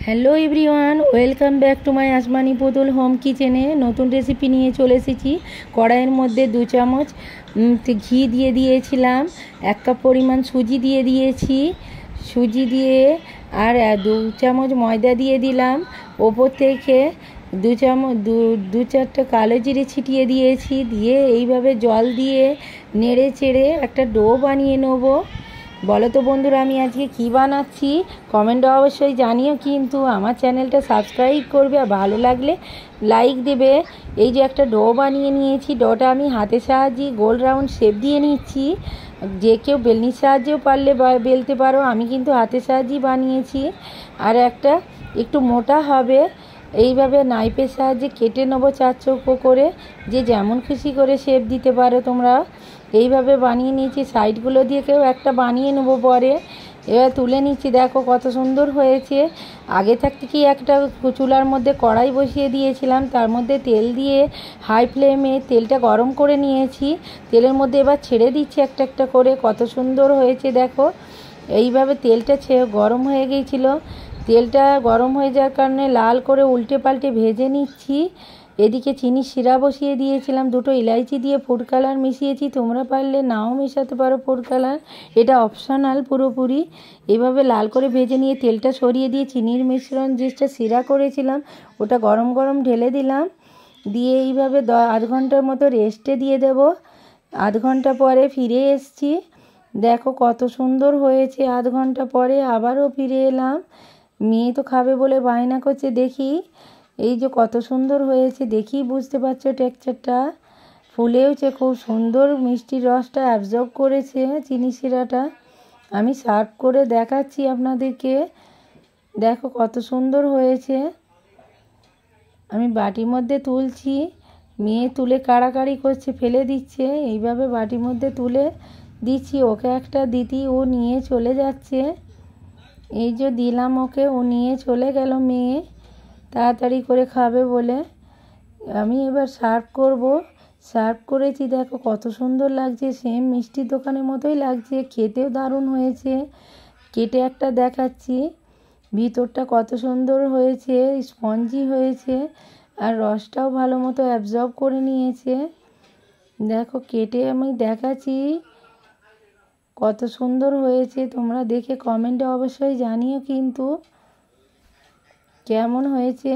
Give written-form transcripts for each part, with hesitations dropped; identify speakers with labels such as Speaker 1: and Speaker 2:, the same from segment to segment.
Speaker 1: Hello everyone, welcome back to my Asmani Putul home কিচেনে। নতুন recipe নিয়ে চলে এসেছি। কড়াইয়ের মধ্যে 2 চামচ ঘি দিয়ে দিয়েছিলাম, 1 কাপ পরিমাণ সুজি দিয়ে দিয়েছি, সুজি দিয়ে আর 2 চামচ ময়দা দিয়ে দিলাম। ওপর থেকে 2 চামচ 2-4টা কালো জিরে ছিটিয়ে দিয়েছি। দিয়ে এইভাবে জল দিয়ে নেড়ে চেড়ে একটা ডো বানিয়ে নেবো। বলো তো বন্ধুরা, আমি আজকে কী বানাচ্ছি কমেন্টে অবশ্যই জানিও, কিন্তু আমার চ্যানেলটা সাবস্ক্রাইব করবে আর ভালো লাগলে লাইক দেবে। এই যে একটা ডো বানিয়ে নিয়েছি, ডোটা আমি হাতের সাহায্যে গোল রাউন্ড শেপ দিয়ে নিচ্ছি। যে কেউ বেলনির সাহায্যেও পারলে বেলতে পারো, আমি কিন্তু হাতের সাহায্যেই বানিয়েছি। আর একটা একটু মোটা হবে, এইভাবে নাইফের সাহায্যে কেটে নেবো 4 চৌকো করে। যে যেমন খুশি করে শেপ দিতে পারো তোমরা। এইভাবে বানিয়ে নিয়েছি, সাইডগুলো দিয়ে কেউ একটা বানিয়ে নেবো পরে। এবার তুলে নিচ্ছি, দেখো কত সুন্দর হয়েছে। আগে থাকতে কি একটা চুলার মধ্যে কড়াই বসিয়ে দিয়েছিলাম, তার মধ্যে তেল দিয়ে হাই ফ্লেমে তেলটা গরম করে নিয়েছি। তেলের মধ্যে এবার ছেড়ে দিচ্ছি একটা একটা করে। কত সুন্দর হয়েছে দেখো। এইভাবে তেলটা গরম হয়ে গিয়েছিল, তেলটা গরম হয়ে যাওয়ার কারণে লাল করে উল্টে পাল্টে ভেজে নিচ্ছি। এদিকে চিনির শিরা বসিয়ে দিয়েছিলাম, 2টো ইলাইচি দিয়ে ফুড কালার মিশিয়েছি। তোমরা পারলে নাও মেশাতে পারো ফুড কালার, এটা অপশনাল পুরোপুরি। এভাবে লাল করে ভেজে নিয়ে তেলটা সরিয়ে দিয়ে চিনির মিশ্রণ যেটা শিরা করেছিলাম ওটা গরম গরম ঢেলে দিলাম। দিয়ে এইভাবে 0.5 ঘন্টার মতো রেস্টে দিয়ে দেব। 0.5 ঘন্টা পরে ফিরে এসছি, দেখো কত সুন্দর হয়েছে। 0.5 ঘন্টা পরে আবারও ফিরে এলাম। মেয়ে তো খাবে বলে বায়না করছে, দেখি। এই যে কত সুন্দর হয়েছে, দেখি বুঝতে পারছো টেক্সচারটা। ফুলেওছে খুব সুন্দর, মিষ্টির রসটা অ্যাবজর্ব করেছে চিনি শিরাটা। আমি সার্ভ করে দেখাচ্ছি আপনাদেরকে, দেখো কত সুন্দর হয়েছে। আমি বাটির মধ্যে তুলছি, মেয়ে তুলে কাড়াকাড়ি করছে, ফেলে দিচ্ছে। এইভাবে বাটির মধ্যে তুলে দিচ্ছি, ওকে একটা দিতি, ও নিয়ে চলে যাচ্ছে। এই যে দিলাম ওকে, ও নিয়ে চলে গেল মেয়ে, তাড়াতাড়ি করে খাবে বলে। আমি এবার সার্ভ করব। সার্ভ করেছি, দেখো কত সুন্দর লাগছে, সেম মিষ্টির দোকানের মতোই লাগছে, খেতেও দারুণ হয়েছে। কেটে একটা দেখাচ্ছি, ভিতরটা কত সুন্দর হয়েছে, স্পঞ্জি হয়েছে আর রসটাও ভালো মতো অ্যাবজর্ব করে নিয়েছে। দেখো কেটে আমি দেখাচ্ছি কত সুন্দর হয়েছে। তোমরা দেখে কমেন্টে অবশ্যই জানিও কিন্তু কেমন হয়েছে।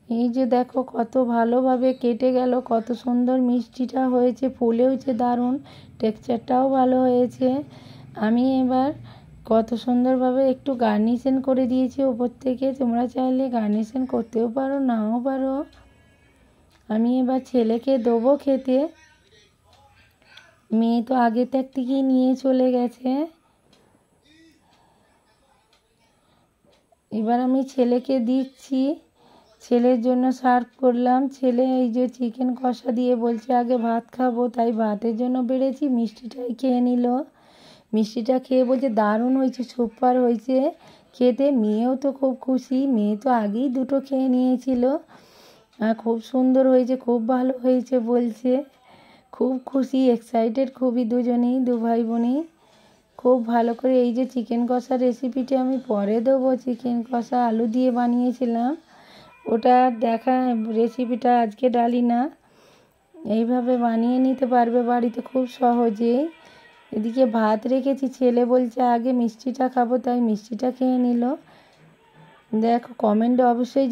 Speaker 1: এই যে দেখো কত ভালোভাবে কেটে গেল, কত সুন্দর মিষ্টিটা হয়েছে, ফুলেওছে দারুণ, টেক্সচারটাও ভালো হয়েছে। আমি এবার কত সুন্দরভাবে একটু গার্নিশন করে দিয়েছি ওপর থেকে। তোমরা চাইলে গার্নিশন করতেও পারো, নাও পারো। আমি এবার ছেলেকে দেবো খেতে। মেয়ে তো আগে থেকেই নিয়ে চলে গেছে। এবার আমি ছেলেকে দিচ্ছি, ছেলের জন্য সার্ভ করলাম। ছেলে এই যে চিকেন কষা দিয়ে বলছে আগে ভাত খাবো, তাই ভাতের জন্য বেড়েছি। মিষ্টিটাই খেয়ে নিল, মিষ্টিটা খেয়ে বলছে দারুণ হয়েছে, সুপার হয়েছে খেতে। মেয়েও তো খুব খুশি, মেয়ে তো আগেই 2টো খেয়ে নিয়েছিল। খুব সুন্দর হয়েছে, খুব ভালো হয়েছে বলছে, খুব খুশি, এক্সাইটেড খুবই, দুজনেই 2 ভাই বোনই খুব ভালো করে। এই যে চিকেন কষা রেসিপিটা আমি পরে দেবো, চিকেন কষা আলু দিয়ে বানিয়েছিলাম, ওটা দেখা রেসিপিটা আজকে ডালি না। এইভাবে বানিয়ে নিতে পারবে বাড়িতে খুব সহজেই। এদিকে ভাত রেখেছি, ছেলে বলছে আগে মিষ্টিটা খাবো, তাই মিষ্টিটা খেয়ে নিল। দেখো কমেন্টে অবশ্যই